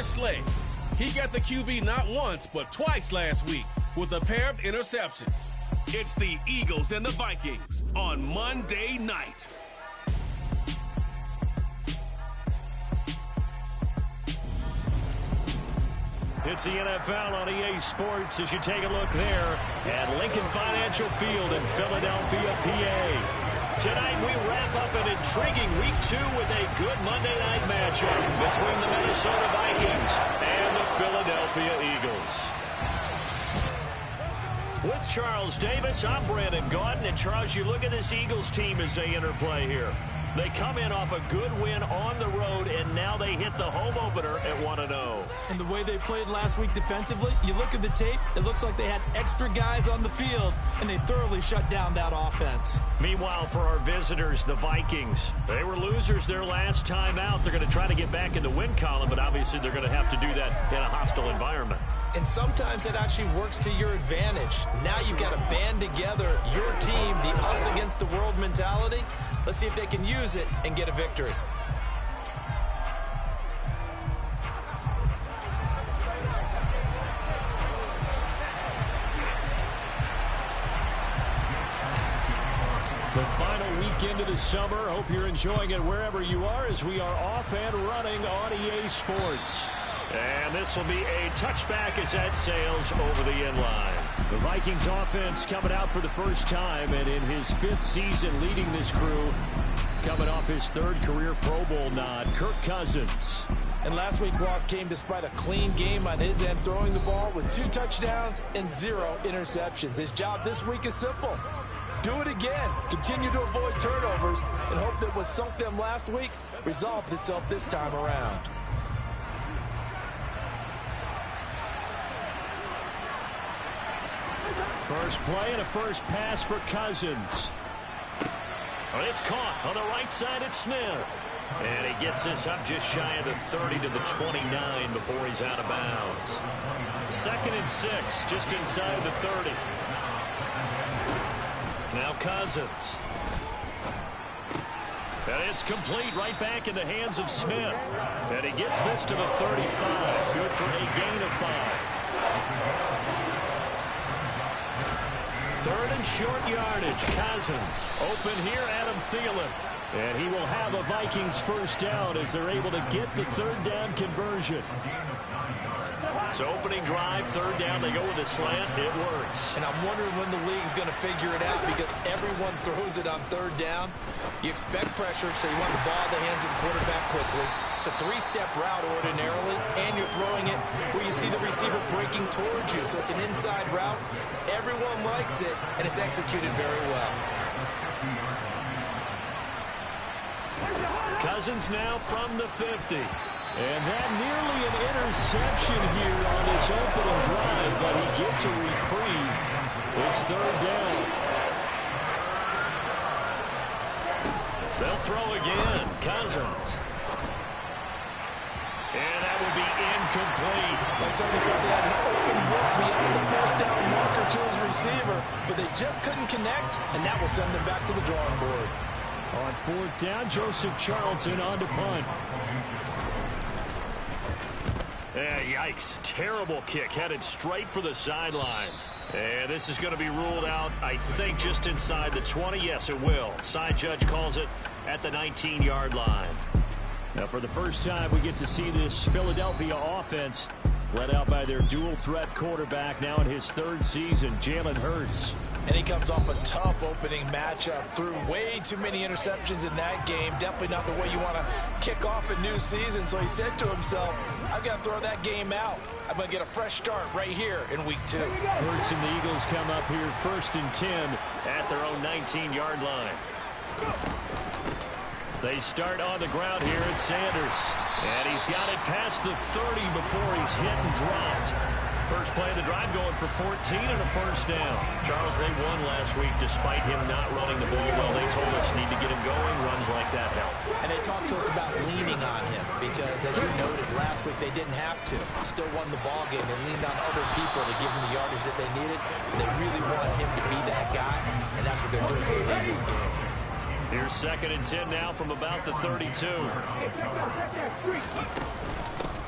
slay. He got the QB not once, but twice last week with a pair of interceptions. It's the Eagles and the Vikings on Monday night. It's the NFL on EA Sports as you take a look there at Lincoln Financial Field in Philadelphia, PA. Tonight we wrap up an intriguing Week 2 with a good Monday night matchup between the Minnesota Vikings and the Philadelphia Eagles. With Charles Davis, I'm Brandon Gaudin. And Charles, you look at this Eagles team as they interplay here. They come in off a good win on the road, and now they hit the home opener at 1-0. And the way they played last week defensively, you look at the tape, it looks like they had extra guys on the field, and they thoroughly shut down that offense. Meanwhile, for our visitors, the Vikings, they were losers their last time out. They're going to try to get back in the win column, but obviously they're going to have to do that in a hostile environment. And sometimes that actually works to your advantage. Now you've got to band together your team, the us against the world mentality. Let's see if they can use it and get a victory. The final weekend of the summer. Hope you're enjoying it wherever you are as we are off and running on EA Sports. And this will be a touchback as that sails over the end line. The Vikings offense coming out for the first time, and in his 5th season leading this crew, coming off his 3rd career Pro Bowl nod, Kirk Cousins. And last week's loss came despite a clean game on his end, throwing the ball with 2 touchdowns and 0 interceptions. His job this week is simple. Do it again. Continue to avoid turnovers and hope that what sunk them last week resolves itself this time around. First play and a first pass for Cousins. But it's caught on the right side at Smith. And he gets this up just shy of the 30 to the 29 before he's out of bounds. 2nd and 6, just inside the 30. Now Cousins. And it's complete right back in the hands of Smith. And he gets this to the 35. Good for a gain of 5. 3rd and short yardage. Cousins. Open here, Adam Thielen. And he will have a Vikings first down as they're able to get the 3rd down conversion. So opening drive, 3rd down, they go with a slant. It works. And I'm wondering when the league's going to figure it out because everyone throws it on 3rd down. You expect pressure, so you want the ball in the hands of the quarterback quickly. It's a 3-step route ordinarily, and you're throwing it where you see the receiver breaking towards you. So it's an inside route. Everyone likes it, and it's executed very well. Cousins now from the 50. And that nearly an interception here on this opening drive, but he gets a reprieve. It's 3rd down. They'll throw again. Cousins. And that will be incomplete. They certainly thought they had an open look beyond the first down marker to his receiver, but they just couldn't connect, and that will send them back to the drawing board. On 4th down, Joseph Charlton on to punt. Yikes. Terrible kick. Headed straight for the sidelines. And this is going to be ruled out, I think, just inside the 20. Yes, it will. Side judge calls it at the 19-yard line. Now, for the first time, we get to see this Philadelphia offense led out by their dual-threat quarterback now in his 3rd season, Jalen Hurts. And he comes off a tough opening matchup. Threw way too many interceptions in that game. Definitely not the way you want to kick off a new season. So he said to himself, I've got to throw that game out. I'm going to get a fresh start right here in Week 2. Hurts and the Eagles come up here 1st and 10 at their own 19-yard line. They start on the ground here at Sanders. And he's got it past the 30 before he's hit and dropped. First play of the drive going for 14 and a first down. Charles, they won last week despite him not running the ball well. They told us need to get him going. Runs like that help. And they talked to us about leaning on him because, as you noted, last week they didn't have to. Still won the ball game. They leaned on other people to give them the yardage that they needed. But they really want him to be that guy, and that's what they're doing in this game. Here's 2nd and 10 now from about the 32.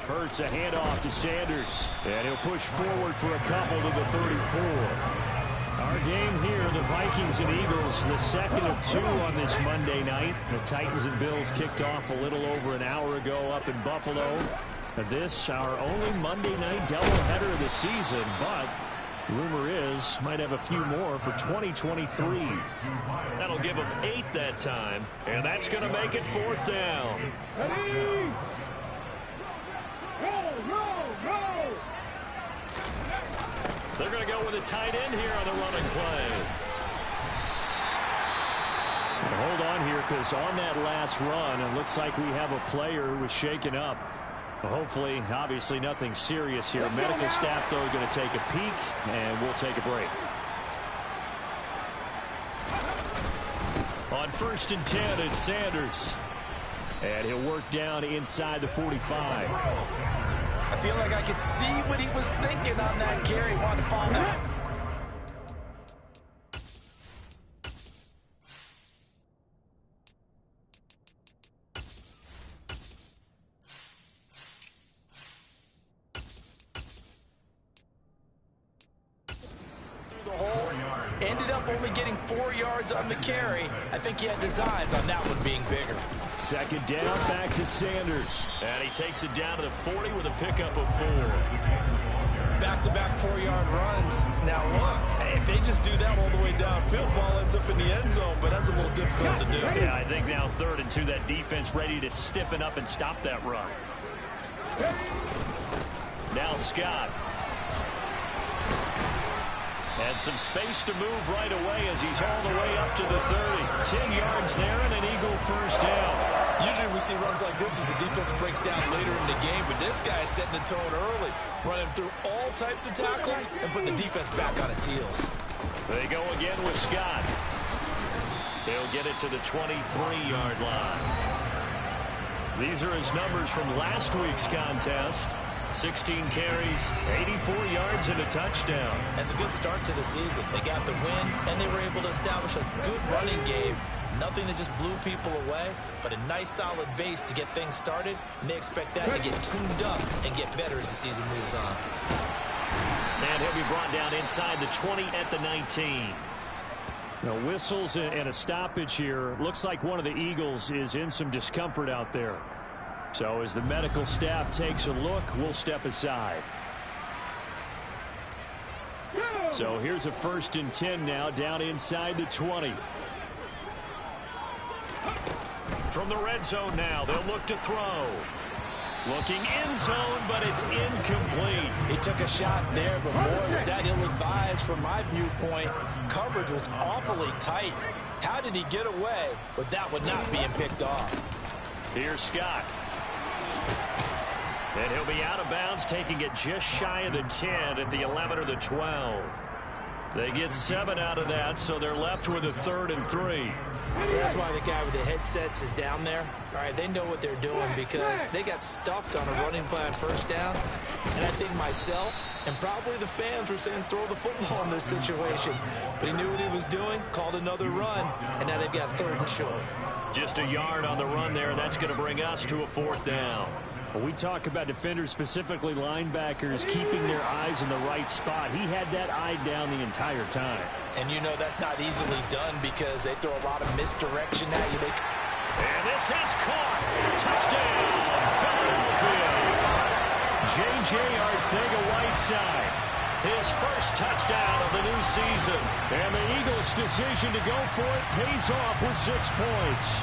Hurts a handoff to Sanders. And he'll push forward for a couple to the 34. Our game here, the Vikings and Eagles, the second of two on this Monday night. The Titans and Bills kicked off a little over an hour ago up in Buffalo. This, our only Monday night doubleheader of the season, but rumor is might have a few more for 2023. That'll give them 8 that time, and that's going to make it 4th down. Ready? Go! They're going to go with a tight end here on the running play. Hold on here, because on that last run, it looks like we have a player who was shaken up. Hopefully, obviously nothing serious here. Medical staff, though, are going to take a peek, and we'll take a break. On 1st and 10, it's Sanders. And he'll work down inside the 45. I feel like I could see what he was thinking on that carry. Wanted to find out. Ended up only getting 4 yards on the carry. I think he had designs on that one being bigger. 2nd down, back to Sanders. And he takes it down to the 40 with a pickup of 4. Back-to-back 4-yard runs. Now look, if they just do that all the way downfield, ball ends up in the end zone, but that's a little difficult to do. Yeah, I think now 3rd and 2, that defense ready to stiffen up and stop that run. Now Scott. And some space to move right away as he's all the way up to the 30. 10 yards there and an Eagle 1st down. Usually we see runs like this as the defense breaks down later in the game, but this guy is setting the tone early, running through all types of tackles and putting the defense back on its heels. They go again with Scott. He'll get it to the 23-yard line. These are his numbers from last week's contest. 16 carries, 84 yards, and a touchdown. That's a good start to the season. They got the win, and they were able to establish a good running game. Nothing that just blew people away, but a nice, solid base to get things started, and they expect that to get tuned up and get better as the season moves on. And he'll be brought down inside the 20 at the 19. Now, whistles and a stoppage here. Looks like one of the Eagles is in some discomfort out there. So as the medical staff takes a look, we'll step aside. So here's a 1st and 10 now, down inside the 20. From the red zone now, they'll look to throw. Looking end zone, but it's incomplete. He took a shot there, but boy, was that ill-advised from my viewpoint. Coverage was awfully tight. How did he get away with that one not being picked off? Here's Scott. And he'll be out of bounds, taking it just shy of the 10 at the 11 or the 12. They get 7 out of that, so they're left with a 3rd and 3. That's why the guy with the headsets is down there. All right, they know what they're doing because they got stuffed on a running play on 1st down. And I think myself and probably the fans were saying throw the football in this situation. But he knew what he was doing, called another run, and now they've got 3rd and short. Just a yard on the run there. That's going to bring us to a 4th down. When we talk about defenders, specifically linebackers, keeping their eyes in the right spot. He had that eye down the entire time. And you know that's not easily done because they throw a lot of misdirection at you. And this has caught. Touchdown, Philadelphia. J.J. Arcega-Whiteside. His 1st touchdown of the new season. And the Eagles' decision to go for it pays off with 6 points.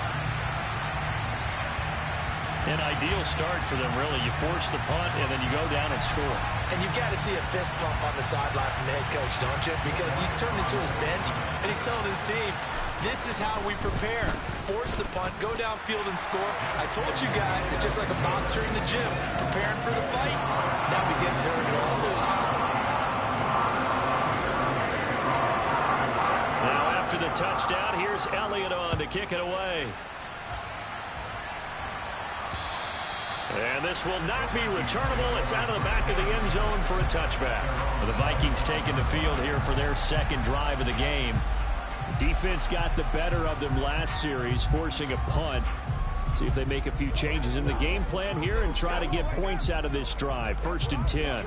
An ideal start for them, really. You force the punt, and then you go down and score. And you've got to see a fist pump on the sideline from the head coach, don't you? Because he's turned into his bench, and he's telling his team, this is how we prepare. Force the punt, go downfield and score. I told you guys, it's just like a boxer in the gym, preparing for the fight. Now we can turn it all loose. Now after the touchdown, here's Elliott on to kick it away. And this will not be returnable. It's out of the back of the end zone for a touchback. The Vikings taking the field here for their 2nd drive of the game. Defense got the better of them last series, forcing a punt. See if they make a few changes in the game plan here and try to get points out of this drive. 1st and 10.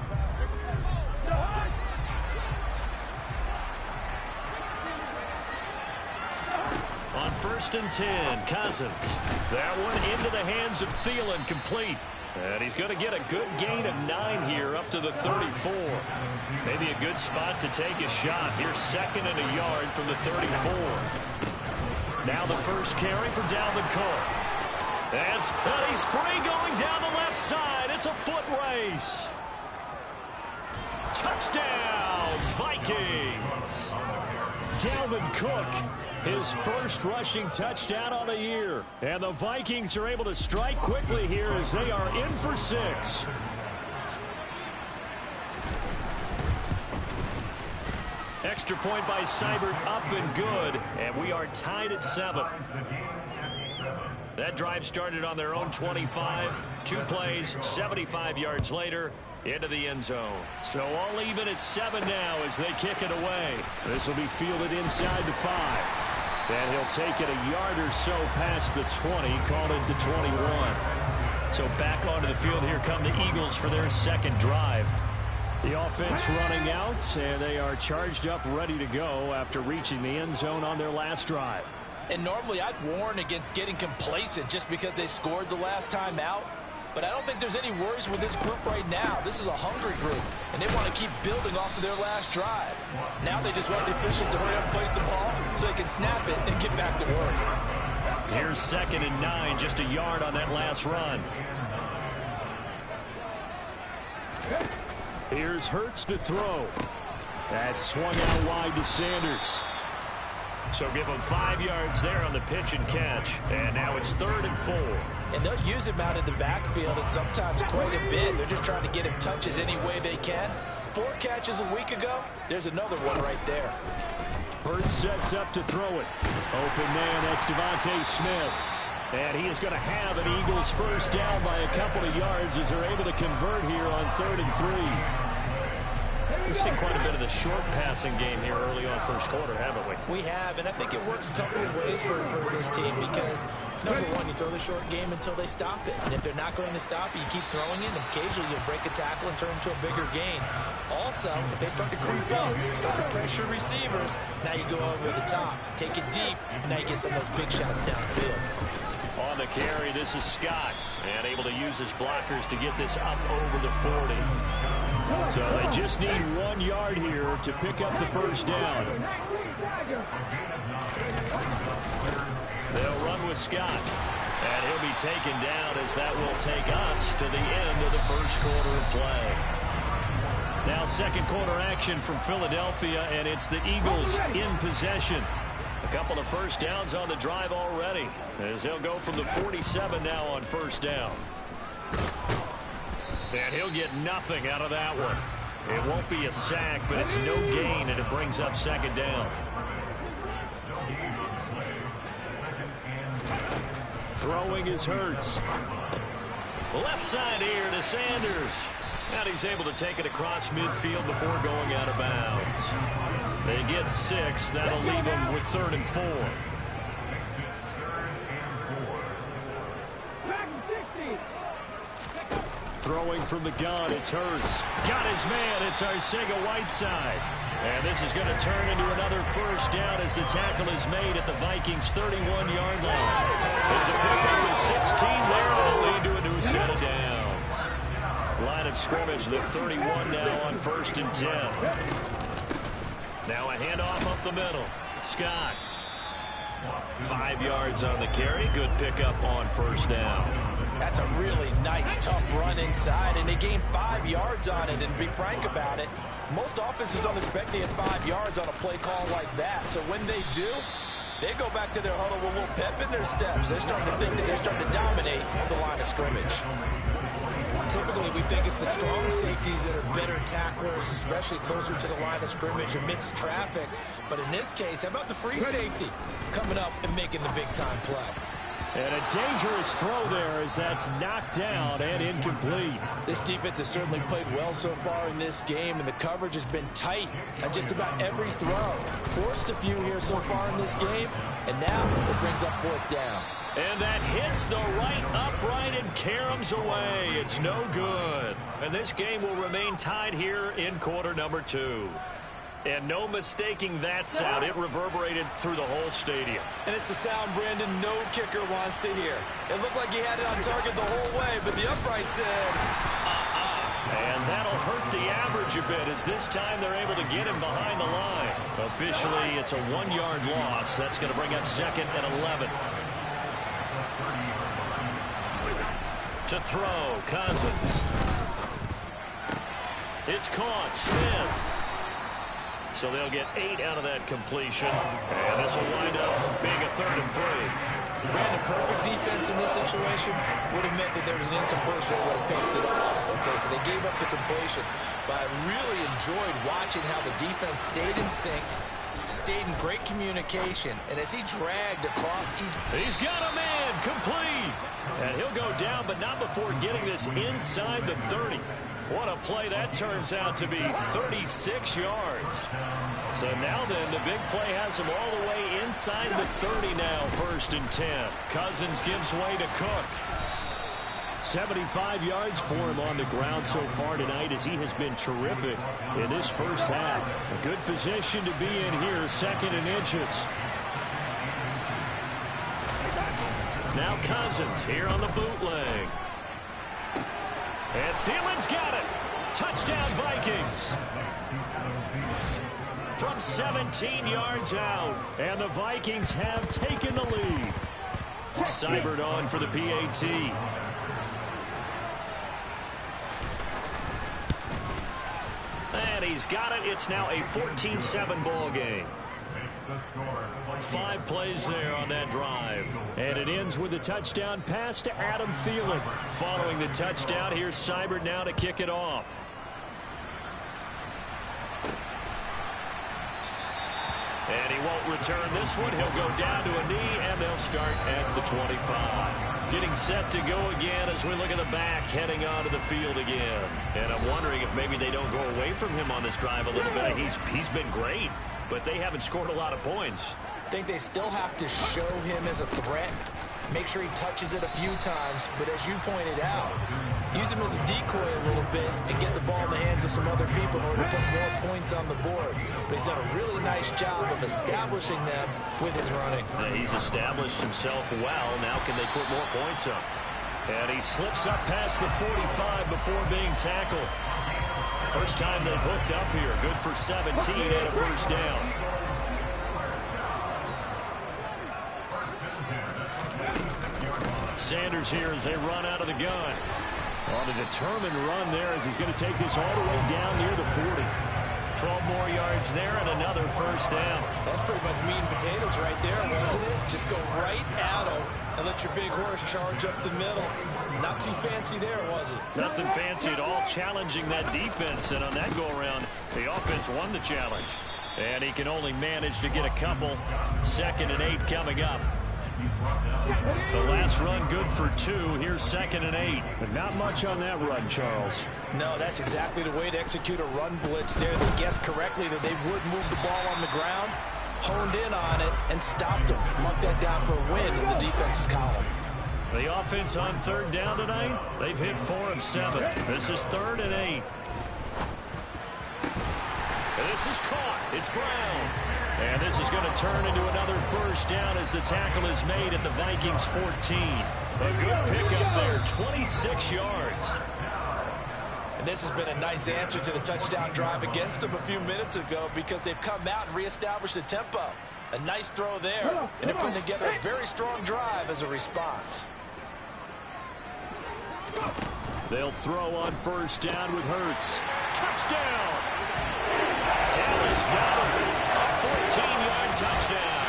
On 1st and 10, Cousins. That one into the hands of Thielen, complete. And he's going to get a good gain of 9 here up to the 34. Maybe a good spot to take a shot. Here's 2nd and a yard from the 34. Now the first carry for Dalvin Cook. And he's free going down the left side. It's a foot race. Touchdown, Vikings. Dalvin Cook, his first rushing touchdown on the year. And the Vikings are able to strike quickly here as they are in for 6. Extra point by Seibert, up and good. And we are tied at 7. That drive started on their own 25. 2 plays, 75 yards later, into the end zone. So all even at 7 now as they kick it away. This will be fielded inside the 5. And he'll take it a yard or so past the 20, called it the 21. So back onto the field here come the Eagles for their 2nd drive. The offense running out, and they are charged up, ready to go after reaching the end zone on their last drive. And normally I'd warn against getting complacent just because they scored the last time out. But I don't think there's any worries with this group right now. This is a hungry group, and they want to keep building off of their last drive. Now they just want the officials to hurry up and place the ball so they can snap it and get back to work. Here's 2nd and 9, just a yard on that last run. Here's Hurts to throw. That's swung out wide to Sanders. So give them 5 yards there on the pitch and catch. And now it's 3rd and 4. And they'll use him out in the backfield, and sometimes quite a bit. They're just trying to get him touches any way they can. 4 catches a week ago. There's another one right there. Hurts sets up to throw it. Open man, that's Devontae Smith. And he is going to have an Eagles first down by a couple of yards as they're able to convert here on 3rd and 3. We've seen quite a bit of the short passing game here early on first quarter, haven't we? We have, and I think it works a couple of ways for this team because, number one, you throw the short game until they stop it. And if they're not going to stop it, you keep throwing it, and occasionally you'll break a tackle and turn into a bigger gain. Also, if they start to creep up, start to pressure receivers, now you go over the top, take it deep, and now you get some of those big shots downfield. On the carry, this is Scott, and able to use his blockers to get this up over the 40. So they just need 1 yard here to pick up the first down. They'll run with Scott, and he'll be taken down as that will take us to the end of the first quarter of play. Now 2nd quarter action from Philadelphia, and it's the Eagles in possession. A couple of first downs on the drive already, as they'll go from the 47 now on first down. And he'll get nothing out of that one. It won't be a sack, but it's no gain, and it brings up 2nd down. Throwing is Hurts. Left side here to Sanders. And he's able to take it across midfield before going out of bounds. They get 6. That'll leave them with 3rd and 4. Throwing from the gun, it's Hurts. Got his man, it's Arcega-Whiteside. And this is going to turn into another first down as the tackle is made at the Vikings' 31-yard line. It's a pickup with 16 there, and it'll lead to a new set of downs. Line of scrimmage, the 31 now on 1st and 10. Now a handoff up the middle. Scott. 5 yards on the carry. Good pickup on first down. That's a really nice, tough run inside, and they gained 5 yards on it. And to be frank about it, most offenses don't expect to get 5 yards on a play call like that. So when they do, they go back to their huddle with a little pep in their steps. They're starting to think that they're starting to dominate the line of scrimmage. Typically, we think it's the strong safeties that are better tacklers, especially closer to the line of scrimmage amidst traffic. But in this case, how about the free safety coming up and making the big-time play? And a dangerous throw there as that's knocked down and incomplete. This defense has certainly played well so far in this game, and the coverage has been tight on just about every throw. Forced a few here so far in this game, and now it brings up 4th down. And that hits the right upright and caroms away. It's no good. And this game will remain tied here in quarter number 2. And no mistaking that sound. It reverberated through the whole stadium. And it's the sound, Brandon, no kicker wants to hear. It looked like he had it on target the whole way, but the upright said, And that'll hurt the average a bit, as this time they're able to get him behind the line. Officially, it's a 1-yard loss. That's going to bring up 2nd and 11. To throw, Cousins. It's caught, Smith. So they'll get 8 out of that completion. And this will wind up being a 3rd and 3. Brandon, perfect defense in this situation would have meant that there was an incompletion that would have picked it off. Okay, so they gave up the completion. But I really enjoyed watching how the defense stayed in sync, stayed in great communication, and as he dragged across he's got a man, complete. And he'll go down, but not before getting this inside the 30. What a play that turns out to be, 36 yards. So now then, the big play has him all the way inside the 30 now, 1st and 10. Cousins gives way to Cook. 75 yards for him on the ground so far tonight, as he has been terrific in this first half. A good position to be in here, 2nd and inches. Now Cousins here on the bootleg. And Thielen's got it. Touchdown, Vikings. From 17 yards out. And the Vikings have taken the lead. Seibert on for the PAT. And he's got it. It's now a 14-7 ball game. 5 plays there on that drive. And it ends with a touchdown pass to Adam Thielen. Following the touchdown, here's Seibert now to kick it off. And he won't return this one. He'll go down to a knee, and they'll start at the 25. Getting set to go again as we look at the back, heading onto the field again. And I'm wondering if maybe they don't go away from him on this drive a little bit. He's been great, but they haven't scored a lot of points. I think they still have to show him as a threat. Make sure he touches it a few times. But as you pointed out, use him as a decoy a little bit and get the ball in the hands of some other people in order to put more points on the board. But he's done a really nice job of establishing them with his running. He's established himself well. Now can they put more points up? And he slips up past the 45 before being tackled. First time they've hooked up here. Good for 17 and a first down. Sanders here as they run out of the gun. On a determined run there as he's going to take this all the way down near the 40. 12 more yards there and another first down. That's pretty much meat and potatoes right there, wasn't it? Just go right at him and let your big horse charge up the middle. Not too fancy there, was it? Nothing fancy at all, challenging that defense. And on that go-around, the offense won the challenge. And he can only manage to get a couple. 2nd and 8 coming up. The last run good for 2. Here's 2nd and 8. But not much on that run, Charles. No, that's exactly the way to execute a run blitz there. They guessed correctly that they would move the ball on the ground, honed in on it, and stopped them. Mark that down for a win in the defense's column. The offense on 3rd down tonight, they've hit 4 of 7. This is 3rd and 8. And this is caught. It's Brown. And this is going to turn into another first down as the tackle is made at the Vikings 14. A good pickup there, 26 yards. And this has been a nice answer to the touchdown drive against them a few minutes ago, because they've come out and reestablished the tempo. A nice throw there, and they're putting together a very strong drive as a response. They'll throw on first down with Hurts. Touchdown! Dallas got him. A 14-yard touchdown.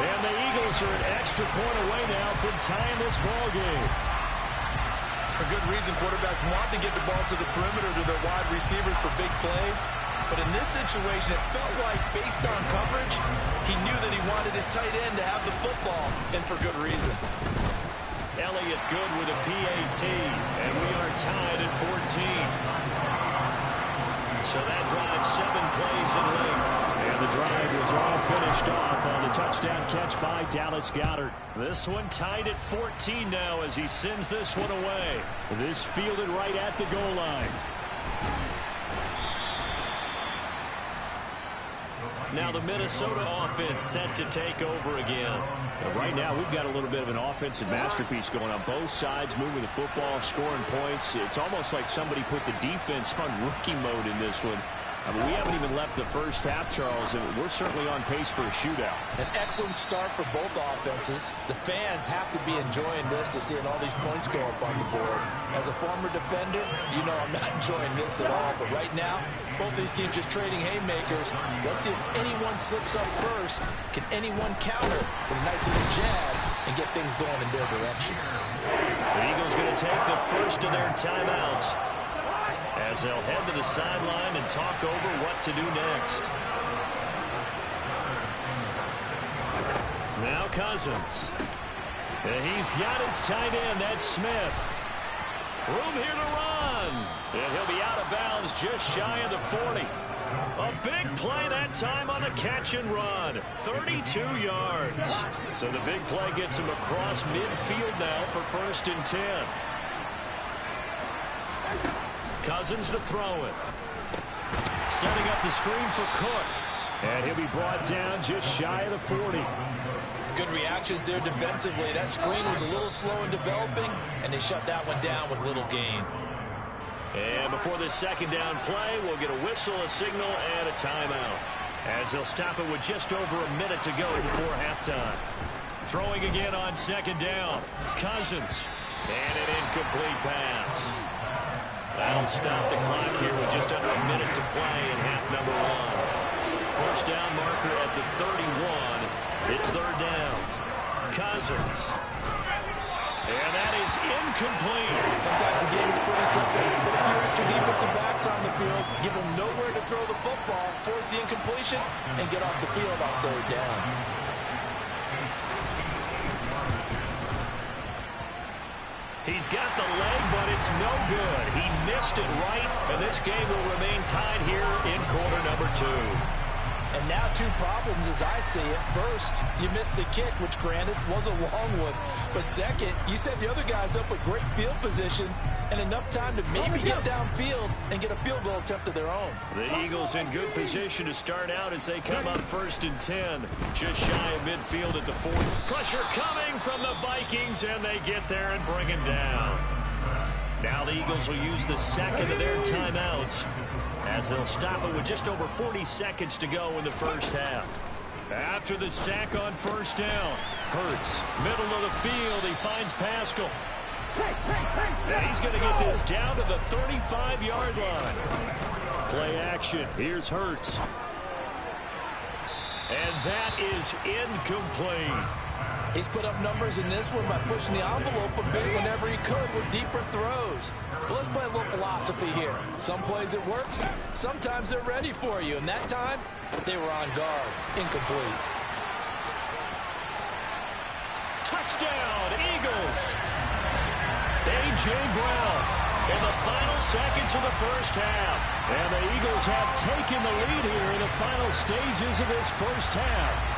And the Eagles are an extra point away now from tying this ball game. For good reason, quarterbacks want to get the ball to the perimeter to their wide receivers for big plays. But in this situation, it felt like, based on coverage, he knew that he wanted his tight end to have the football, and for good reason. Elliott good with a PAT, and we are tied at 14. So that drives 7 plays in length. And And the drive was all finished off on the touchdown catch by Dallas Goedert. This one tied at 14 now as he sends this one away. This fielded right at the goal line. Now the Minnesota offense set to take over again. Right now we've got a little bit of an offensive masterpiece going on both sides, moving the football, scoring points. It's almost like somebody put the defense on rookie mode in this one. I mean, we haven't even left the first half, Charles, and we're certainly on pace for a shootout. An excellent start for both offenses. The fans have to be enjoying this to seeing all these points go up on the board. As a former defender, you know I'm not enjoying this at all. But right now, both these teams just trading haymakers. Let's see if anyone slips up first. Can anyone counter with a nice little jab and get things going in their direction? The Eagles going to take the first of their timeouts as they'll head to the sideline and talk over what to do next. Now Cousins. And he's got his tight end. That's Smith. Room here to run. And he'll be out of bounds just shy of the 40. A big play that time on a catch and run. 32 yards. So the big play gets him across midfield now for 1st and 10. Cousins to throw it. Setting up the screen for Cook. And he'll be brought down just shy of the 40. Good reactions there defensively. That screen was a little slow in developing, and they shut that one down with little gain. And before this second down play, we'll get a whistle, a signal, and a timeout, as they'll stop it with just over a minute to go before halftime. Throwing again on second down. Cousins. And an incomplete pass. That'll stop the clock here with just under a minute to play in half number 1. First down marker at the 31. It's 3rd down. Cousins. And that is incomplete. Sometimes the game is pretty simple. Put a few extra defensive backs on the field, give them nowhere to throw the football, force the incompletion, and get off the field on 3rd down. He's got the leg, but it's no good. He missed it right, and this game will remain tied here in quarter number 2. And now 2 problems as I see it. First, you missed the kick, which granted was a long one. But second, you set the other guys up with great field position and enough time to maybe get downfield and get a field goal attempt of their own. The Eagles in good position to start out as they come up 1st and 10. Just shy of midfield at the 40. Pressure coming from the Vikings, and they get there and bring him down. Now the Eagles will use the second of their timeouts, as they'll stop it with just over 40 seconds to go in the first half. After the sack on 1st down, Hurts, middle of the field, he finds Pascal. And he's going to get this down to the 35-yard line. Play action, here's Hurts. And that is incomplete. He's put up numbers in this one by pushing the envelope a bit whenever he could with deeper throws. But let's play a little philosophy here. Some plays it works, sometimes they're ready for you. And that time, they were on guard. Incomplete. Touchdown, Eagles. A.J. Brown in the final seconds of the first half. And the Eagles have taken the lead here in the final stages of this first half.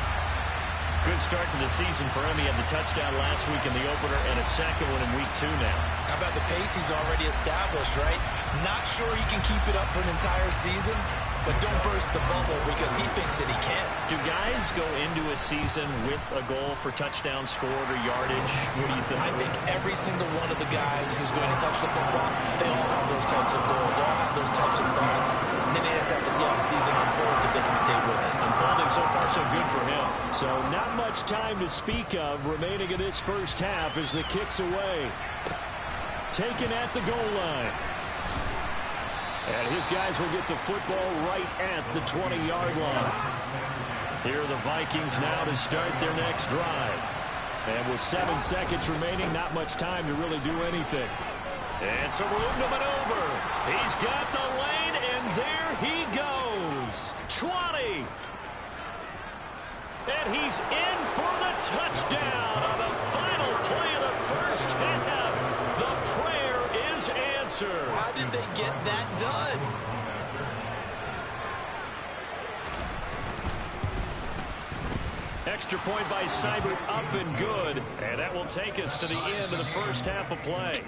Good start to the season for him. He had the touchdown last week in the opener and a second one in week 2 now. How about the pace he's already established, right? Not sure he can keep it up for an entire season, but don't burst the bubble because he thinks that he can. Do guys go into a season with a goal for touchdown scored or yardage? What do you think? I think every single one of the guys who's going to touch the football, they all have those types of goals, all have those types of thoughts. And then they just have to see how the season unfolds if they can stay with it. Unfolding so far so good for him. So not much time to speak of remaining in this first half as the kick's away. Taken at the goal line. And his guys will get the football right at the 20-yard line. Here are the Vikings now to start their next drive. And with 7 seconds remaining, not much time to really do anything. And some room to maneuver. He's got the lane, and there he goes. 20. And he's in for the touchdown on the final play of the first half. The prayer is answered. How did they get that done? extra point by Seibert up and good. And that will take us to the end of the first half of play.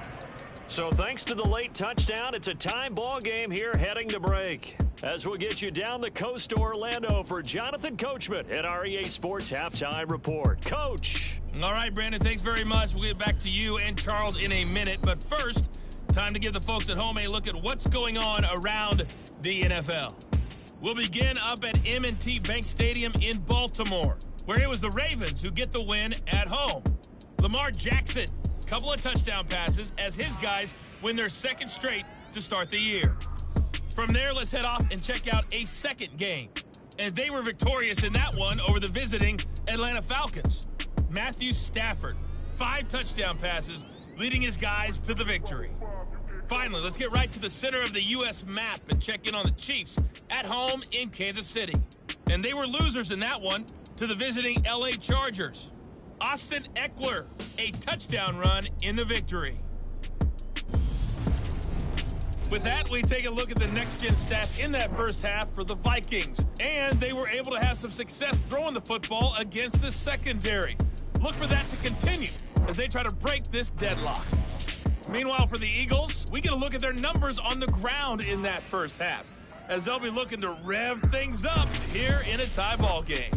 So thanks to the late touchdown, it's a tie ball game here heading to break. As we'll get you down the coast to Orlando for Jonathan Coachman at our EA Sports Halftime Report. Coach. All right, Brandon, thanks very much. We'll get back to you and Charles in a minute. But first, time to give the folks at home a look at what's going on around the NFL. We'll begin up at M&T Bank Stadium in Baltimore, where it was the Ravens who get the win at home. Lamar Jackson, couple of touchdown passes as his guys win their second straight to start the year. From there, let's head off and check out a second game. And they were victorious in that one over the visiting Atlanta Falcons. Matthew Stafford, 5 touchdown passes, leading his guys to the victory. Finally, let's get right to the center of the U.S. map and check in on the Chiefs at home in Kansas City. And they were losers in that one to the visiting L.A. Chargers. Austin Eckler, a touchdown run in the victory. With that, we take a look at the next-gen stats in that first half for the Vikings. And they were able to have some success throwing the football against the secondary. Look for that to continue as they try to break this deadlock. Meanwhile, for the Eagles, we get a look at their numbers on the ground in that first half, as they'll be looking to rev things up here in a tie ball game.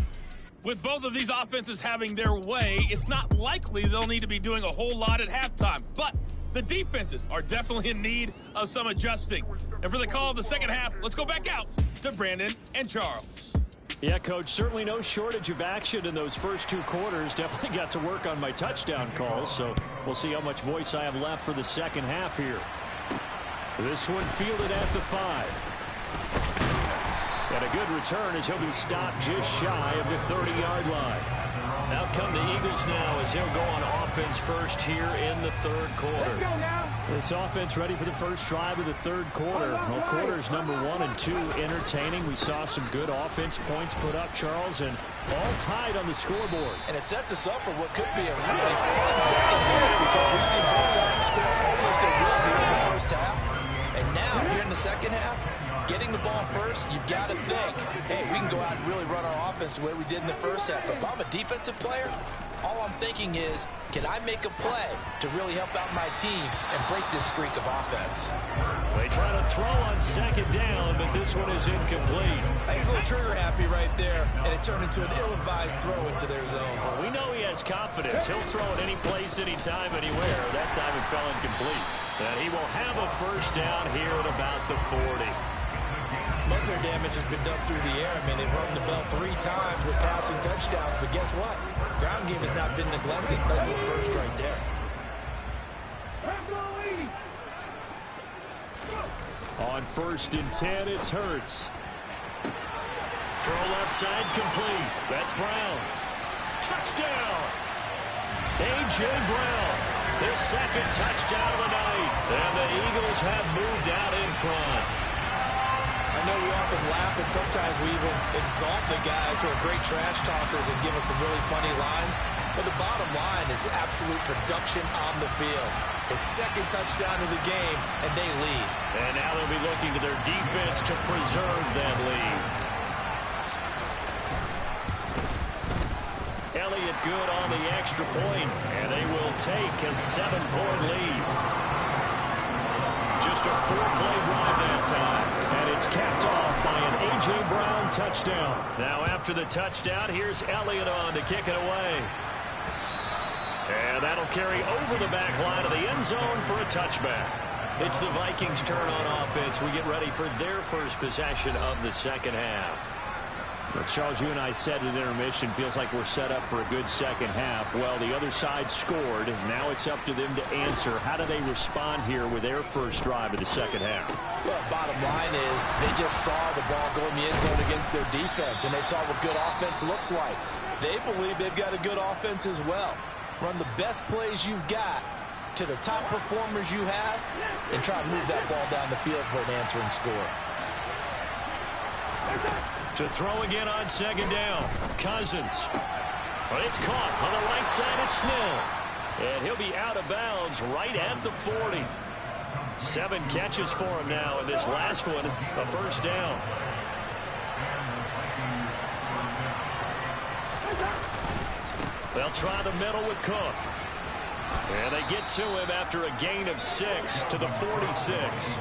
With both of these offenses having their way, it's not likely they'll need to be doing a whole lot at halftime, but the defenses are definitely in need of some adjusting. And for the call of the second half, let's go back out to Brandon and Charles. Yeah, Coach, certainly no shortage of action in those first 2 quarters. Definitely got to work on my touchdown calls, so we'll see how much voice I have left for the second half here. This one fielded at the 5. And a good return as he'll be stopped just shy of the 30-yard line. Out come the Eagles now as he'll go on offense first here in the third quarter. This offense ready for the first drive of the third quarter. Well, quarters number 1 and 2 entertaining. We saw some good offense points put up, Charles, and all tied on the scoreboard. And it sets us up for what could be a really fun second half because we've seen both sides score almost a will here in the first half. And now, here in the second half, getting the ball first, you've got to think, hey, we can go out and really run our offense the way we did in the first half. But if I'm a defensive player, all I'm thinking is, can I make a play to really help out my team and break this streak of offense? They try to throw on second down, but this one is incomplete. He's a little trigger happy right there, and it turned into an ill-advised throw into their zone. Well, we know he has confidence. He'll throw it any place, anytime, anywhere. That time it fell incomplete. And he will have a first down here at about the 40. Most of their damage has been done through the air. I mean, they've rung the bell 3 times with passing touchdowns, but guess what? Ground game has not been neglected. Nice little burst right there. On 1st and 10, it's Hurts. Throw left side complete. That's Brown. Touchdown! A.J. Brown, his second touchdown of the night. And the Eagles have moved out in front. I know we often laugh and sometimes we even exalt the guys who are great trash talkers and give us some really funny lines. But the bottom line is absolute production on the field. His second touchdown of the game, and they lead. And now they'll be looking to their defense to preserve that lead. Elliott good on the extra point, and they will take a 7-point lead. Just a 4-play drive that time, and it's capped off by an A.J. Brown touchdown. Now after the touchdown, here's Elliott on to kick it away. And that'll carry over the back line of the end zone for a touchback. It's the Vikings' turn on offense. We get ready for their first possession of the second half. Well, Charles, you and I said at intermission, feels like we're set up for a good second half. Well, the other side scored. Now it's up to them to answer. How do they respond here with their first drive of the second half? Well, bottom line is they just saw the ball go in the end zone against their defense, and they saw what good offense looks like. They believe they've got a good offense as well. Run the best plays you've got to the top performers you have and try to move that ball down the field for an answering score. To throw again on second down, Cousins. But it's caught on the right side at Smith. And he'll be out of bounds right at the 40. 7 catches for him now in this last one, a first down. They'll try the middle with Cook. And they get to him after a gain of 6 to the 46.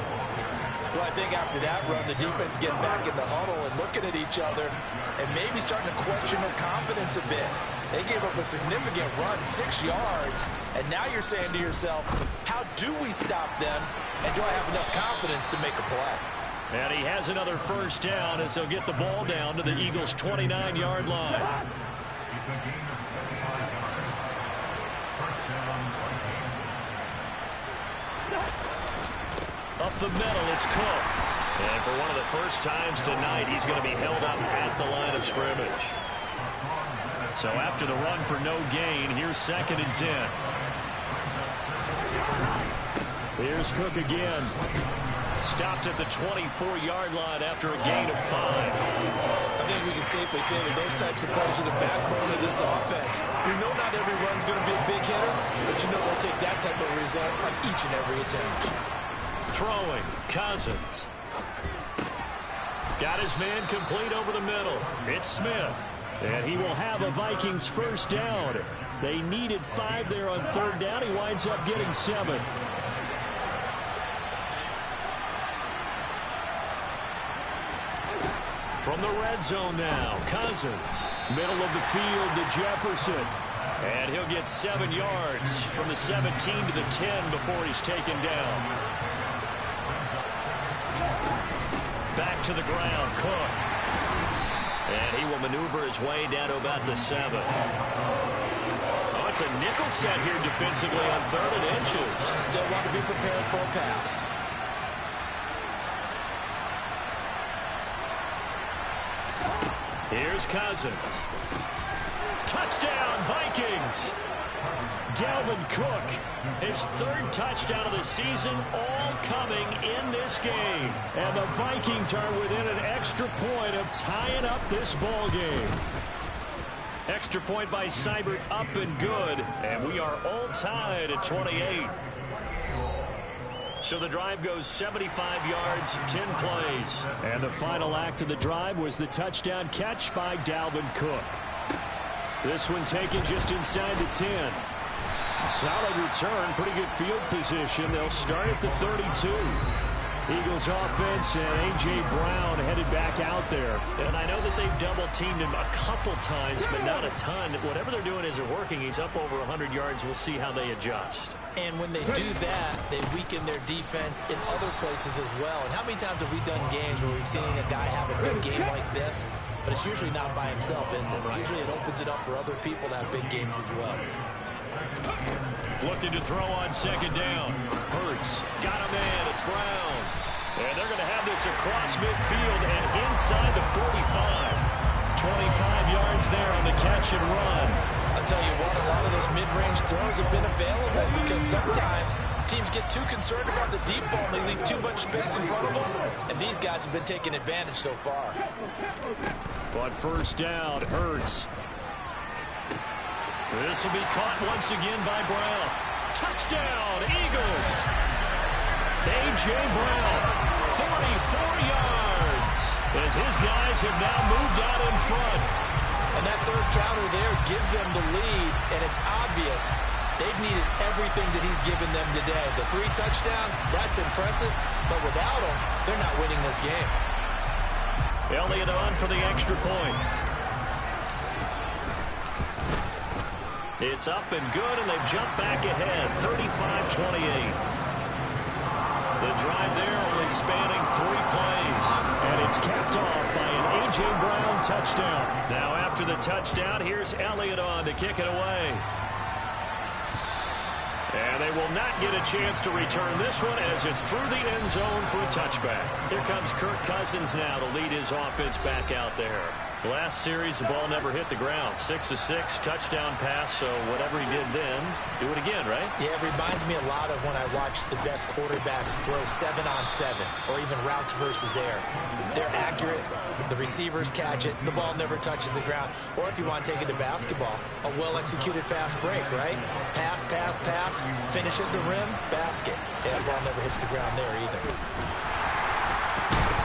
Well, I think after that run, the defense is getting back in the huddle and looking at each other and maybe starting to question their confidence a bit. They gave up a significant run, 6 yards, and now you're saying to yourself, how do we stop them, and do I have enough confidence to make a play? And he has another first down as they'll get the ball down to the Eagles' 29-yard line. Up the middle, it's Cook. And for one of the first times tonight, he's going to be held up at the line of scrimmage. So after the run for no gain, here's 2nd and 10. Here's Cook again. Stopped at the 24-yard line after a gain of 5. I think we can safely say that those types of plays are the backbone of this offense. You know not every run's going to be a big hitter, but you know they'll take that type of result on each and every attempt. Throwing, Cousins. Got his man complete over the middle. It's Smith. And he will have a Vikings first down. They needed 5 there on 3rd down. He winds up getting 7. From the red zone now, Cousins. Middle of the field to Jefferson. And he'll get 7 yards from the 17 to the 10 before he's taken down. Back to the ground, Cook. And he will maneuver his way down to about the 7. Oh, it's a nickel set here defensively on 3rd and inches. Still want to be prepared for a pass. Here's Cousins. Touchdown, Vikings. Dalvin Cook, his 3rd touchdown of the season, all coming in this game. And the Vikings are within an extra point of tying up this ball game. Extra point by Seibert, up and good. And we are all tied at 28. So the drive goes 75 yards, 10 plays. And the final act of the drive was the touchdown catch by Dalvin Cook. This one taken just inside the 10. Solid return, pretty good field position. They'll start at the 32. Eagles offense and A.J. Brown headed back out there. And I know that they've double-teamed him a couple times, but not a ton. Whatever they're doing isn't working. He's up over 100 yards. We'll see how they adjust. And when they do that, they weaken their defense in other places as well. And how many times have we done games where we've seen a guy have a big game like this? But it's usually not by himself, is it? Usually it opens it up for other people to have big games as well. Looking to throw on 2nd down. Hurts. Got a man. It's Brown. And they're going to have this across midfield and inside the 45. 25 yards there on the catch and run. I'll tell you what, a lot of those mid-range throws have been available because sometimes teams get too concerned about the deep ball and they leave too much space in front of them. And these guys have been taking advantage so far. But first down, Hurts. This will be caught once again by Brown. Touchdown, Eagles. A.J. Brown, 44 yards, as his guys have now moved out in front. And that 3rd counter there gives them the lead, and it's obvious they've needed everything that he's given them today. The 3 touchdowns, that's impressive, but without him, they're not winning this game. Elliott on for the extra point. It's up and good, and they've jumped back ahead, 35-28. The drive there only spanning 3 plays, and it's capped off by an A.J. Brown touchdown. Now after the touchdown, here's Elliott on to kick it away. And they will not get a chance to return this one as it's through the end zone for a touchback. Here comes Kirk Cousins now to lead his offense back out there. Last series, the ball never hit the ground. 6 of 6, touchdown pass, so whatever he did then, do it again, right? Yeah, it reminds me a lot of when I watch the best quarterbacks throw 7-on-7 or even routes versus air. They're accurate, the receivers catch it, the ball never touches the ground. Or if you want to take it to basketball, a well-executed fast break, right? Pass, pass, pass, finish at the rim, basket. Yeah, the ball never hits the ground there either.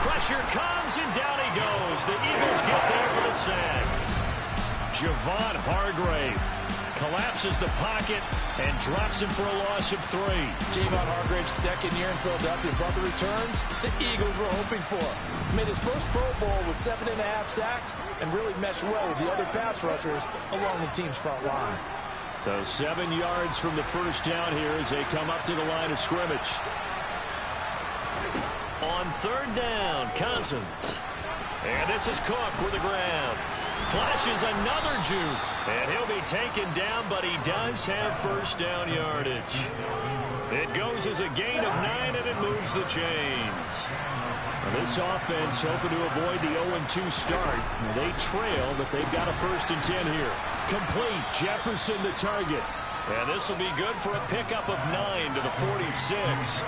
Pressure comes, and down he goes. The Eagles get there for the sack. Javon Hargrave collapses the pocket and drops him for a loss of 3. Javon Hargrave's second year in Philadelphia brought the returns the Eagles were hoping for. Made his first Pro Bowl with 7.5 sacks and really meshed well with the other pass rushers along the team's front line. So 7 yards from the first down here as they come up to the line of scrimmage. On third down, Cousins. And this is Cook with the ground. Flashes another juke. And he'll be taken down, but he does have first down yardage. It goes as a gain of 9, and it moves the chains. Well, this offense hoping to avoid the 0-2 start. They trail, but they've got a 1st and 10 here. Complete. Jefferson the target. And this will be good for a pickup of 9 to the 46.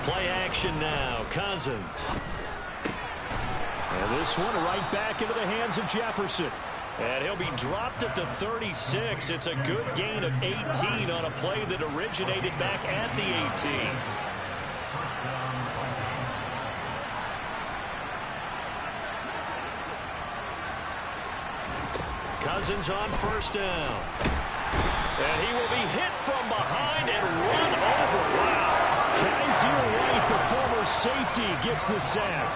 Play action now. Cousins. And this one right back into the hands of Jefferson. And he'll be dropped at the 36. It's a good gain of 18 on a play that originated back at the 18. Cousins on first down. And he will be hit from behind and run over. Wow. Kaiser White, the former safety, gets the sack.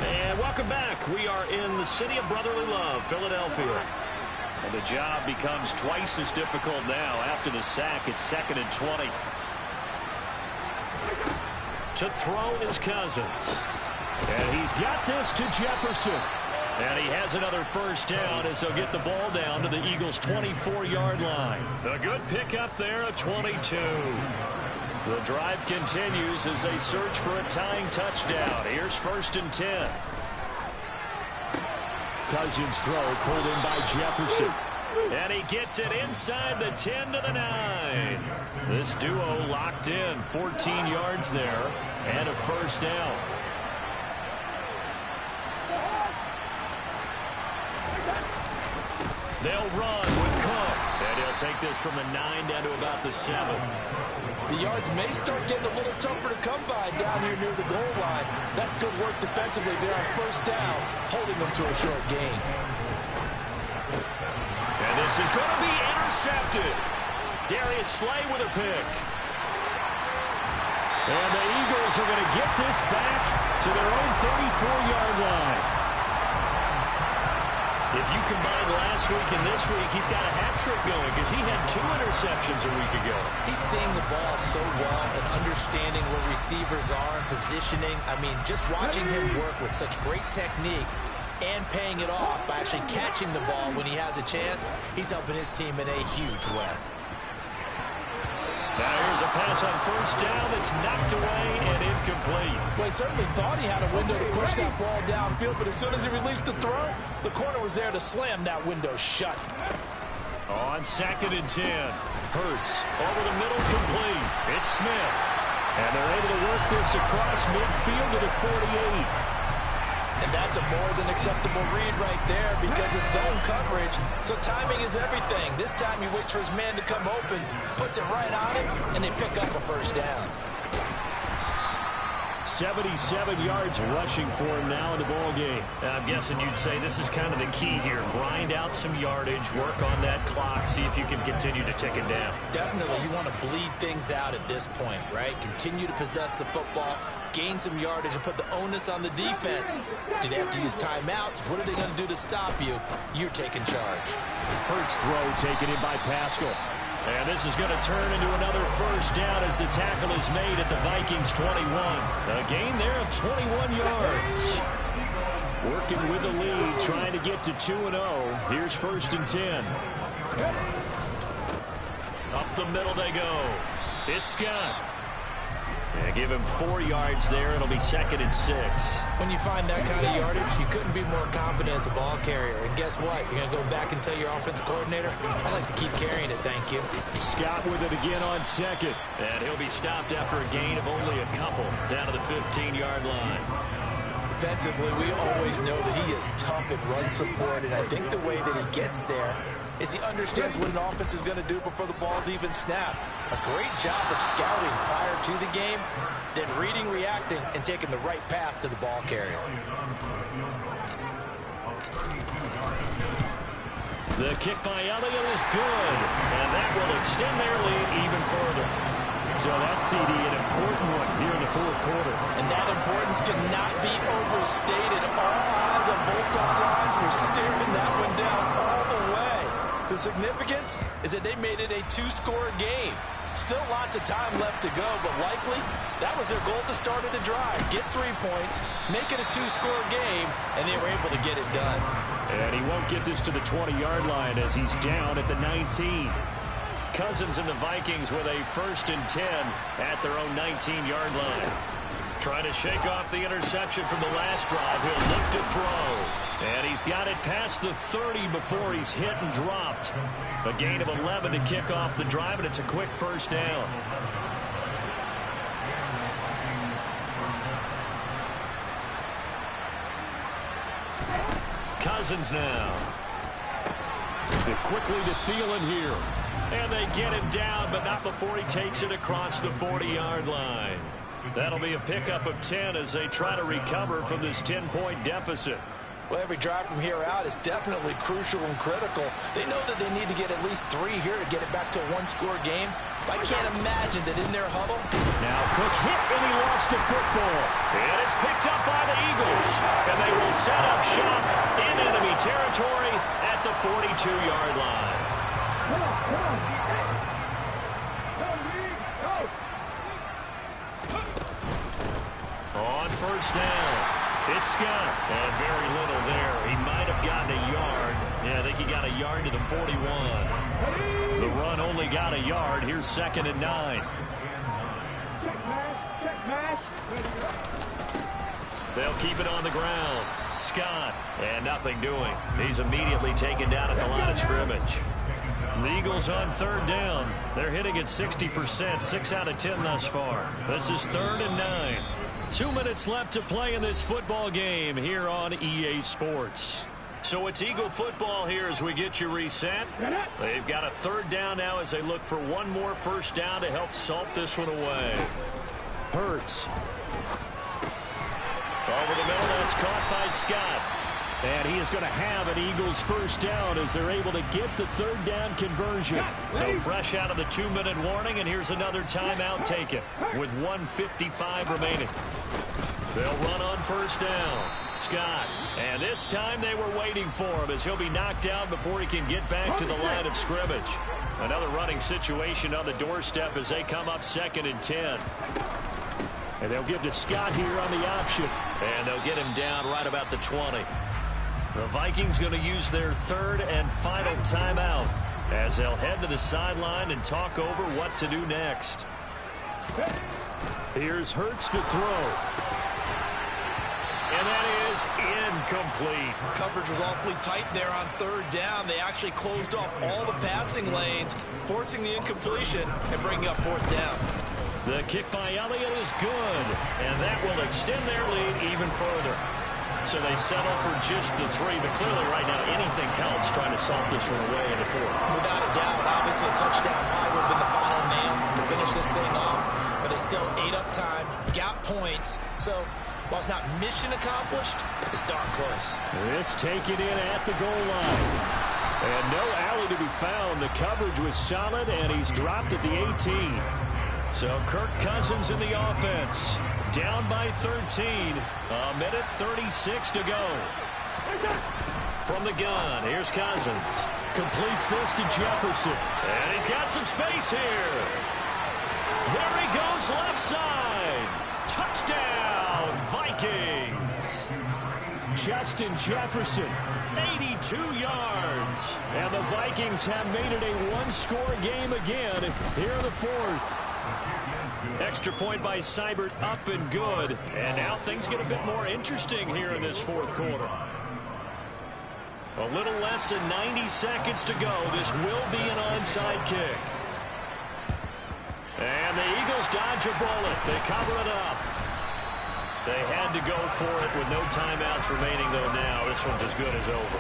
And welcome back. We are in the city of brotherly love, Philadelphia. And the job becomes twice as difficult now. After the sack, it's 2nd and 20. To throw is Cousins. And he's got this to Jefferson. And he has another first down as he'll get the ball down to the Eagles' 24-yard line. A good pickup there, a 22. The drive continues as they search for a tying touchdown. Here's 1st and 10. Cousins throw pulled in by Jefferson. And he gets it inside the 10 to the 9. This duo locked in, 14 yards there, and a first down. They'll run with Cook. And he'll take this from the 9 down to about the 7. The yards may start getting a little tougher to come by down here near the goal line. That's good work defensively there on first down, holding them to a short gain. And this is going to be intercepted. Darius Slay with a pick. And the Eagles are going to get this back to their own 34-yard line. If you combine last week and this week, he's got a hat trick going because he had 2 interceptions a week ago. He's seeing the ball so well and understanding where receivers are and positioning. I mean, just watching him work with such great technique and paying it off by actually catching the ball when he has a chance, he's helping his team in a huge way. Now here's a pass on first down that's knocked away and incomplete. Well, he certainly thought he had a window to push that ball downfield, but as soon as he released the throw, the corner was there to slam that window shut. On 2nd and 10. Hurts over the middle, complete. It's Smith. And they're able to work this across midfield to the 48. And that's a more than acceptable read right there because it's zone coverage, so timing is everything. This time he waits for his man to come open, puts it right on him, and they pick up a first down. 77 yards rushing for him now in the ball game. I'm guessing you'd say this is kind of the key here. Grind out some yardage, work on that clock, see if you can continue to tick it down. Definitely, you want to bleed things out at this point, right? Continue to possess the football, gain some yardage, and put the onus on the defense. Do they have to use timeouts? What are they going to do to stop you? You're taking charge. Hurts throw taken in by Pascal. And this is going to turn into another first down as the tackle is made at the Vikings 21. A gain there of 21 yards. Working with the lead, trying to get to 2-0. Here's 1st and 10. Up the middle they go. It's Scott. Yeah, give him 4 yards there. It'll be 2nd and 6. When you find that kind of yardage, you couldn't be more confident as a ball carrier. And guess what? You're going to go back and tell your offensive coordinator, I'd like to keep carrying it, thank you. Scott with it again on 2nd. And he'll be stopped after a gain of only a couple down to the 15-yard line. Defensively, we always know that he is tough at run support, and I think the way that he gets there is he understands what an offense is going to do before the ball's even snapped. A great job of scouting prior to the game, then reading, reacting, and taking the right path to the ball carrier. The kick by Elliott is good, and that will extend their lead even further. So that's, CD, an important one here in the fourth quarter. And that importance cannot be overstated. All eyes on both sidelines were staring that one down all the way. The significance is that they made it a two-score game. Still lots of time left to go, but likely that was their goal at the start of the drive. Get 3 points, make it a two-score game, and they were able to get it done. And he won't get this to the 20-yard line as he's down at the 19. Cousins and the Vikings with a 1st and 10 at their own 19-yard line. Trying to shake off the interception from the last drive. He'll look to throw. And he's got it past the 30 before he's hit and dropped. A gain of 11 to kick off the drive, and it's a quick first down. Cousins now. They're quickly to Thielen here. And they get him down, but not before he takes it across the 40-yard line. That'll be a pickup of 10 as they try to recover from this 10-point deficit. Well, every drive from here out is definitely crucial and critical. They know that they need to get at least 3 here to get it back to a one-score game. I can't imagine that in their huddle. Now Cook hit and he lost the football. And it's picked up by the Eagles. And they will set up shop in enemy territory at the 42-yard line. On first down, it's Scott. And very little there. He might have gotten a yard. Yeah, I think he got a yard to the 41. The run only got a yard. Here's 2nd and 9. They'll keep it on the ground. Scott, and nothing doing. He's immediately taken down at the line of scrimmage. The Eagles on 3rd down. They're hitting at 60%, 6 out of 10 thus far. This is 3rd and 9. 2 minutes left to play in this football game here on EA Sports. So it's Eagle football here as we get you reset. They've got a 3rd down now as they look for one more first down to help salt this one away. Hurts. Over the middle, that's caught by Scott. And he is going to have an Eagles first down as they're able to get the 3rd down conversion. So fresh out of the 2-minute warning, and here's another timeout taken with 1:55 remaining. They'll run on first down. Scott. And this time they were waiting for him as he'll be knocked down before he can get back to the line of scrimmage. Another running situation on the doorstep as they come up 2nd and 10. And they'll give to Scott here on the option. And they'll get him down right about the 20. The Vikings going to use their 3rd and final timeout as they'll head to the sideline and talk over what to do next. Here's Hurts to throw. And that is incomplete. Coverage was awfully tight there on 3rd down. They actually closed off all the passing lanes, forcing the incompletion and bringing up 4th down. The kick by Elliott is good, and that will extend their lead even further. So they settle for just the 3, but clearly right now anything helps trying to salt this one away in the 4th. Without a doubt, obviously a touchdown probably would have been the final nail to finish this thing off, but it's still ate up time, got points, so while it's not mission accomplished, it's darn close. This taken in at the goal line. And no alley to be found. The coverage was solid, and he's dropped at the 18. So Kirk Cousins in the offense. Down by 13. A minute 36 to go. From the gun, here's Cousins. Completes this to Jefferson. And he's got some space here. There he goes left side. Touchdown, Vikings. Justin Jefferson. 82 yards. And the Vikings have made it a one-score game again here in the 4th. Extra point by Seibert, up and good. And now things get a bit more interesting here in this 4th quarter. A little less than 90 seconds to go. This will be an onside kick. And the Eagles dodge a bullet. They cover it up. They had to go for it with no timeouts remaining, though. Now this one's as good as over.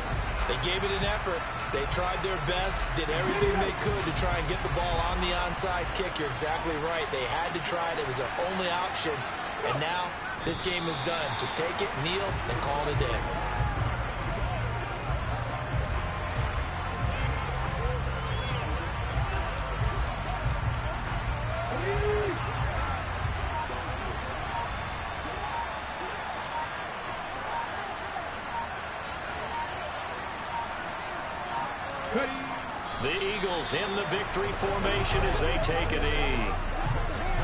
They gave it an effort. They tried their best, did everything they could to try and get the ball on the onside kick. You're exactly right. They had to try it. It was their only option. And now this game is done. Just take it, kneel, and call it a day. The Eagles in the victory formation as they take a knee.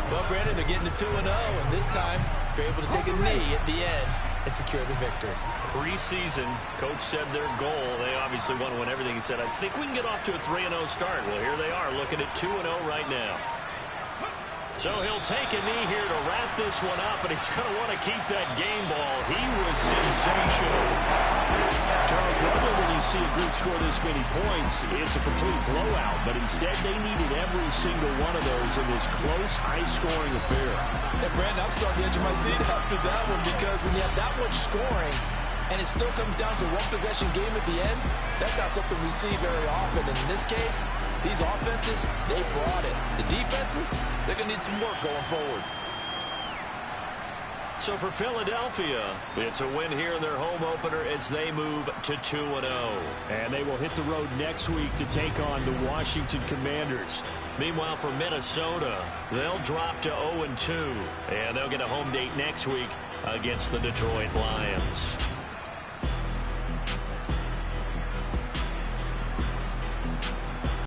Well, Brandon, they're getting to 2-0, and this time they're able to take a knee at the end and secure the victory. Preseason, coach said their goal, they obviously want to win everything. He said, I think we can get off to a 3-0 start. Well, here they are looking at 2-0 right now. So he'll take a knee here to wrap this one up, and he's going to want to keep that game ball. He was sensational. Charles, normally when you see a group score this many points, it's a complete blowout, but instead they needed every single one of those in this close, high-scoring affair. And Brandon, I'm starting to edge of my seat after that one, because when you have that much scoring and it still comes down to a one-possession game at the end, that's not something we see very often. And in this case, these offenses, they brought it. The defenses, they're going to need some work going forward. So for Philadelphia, it's a win here in their home opener as they move to 2-0. And they will hit the road next week to take on the Washington Commanders. Meanwhile, for Minnesota, they'll drop to 0-2. And they'll get a home date next week against the Detroit Lions.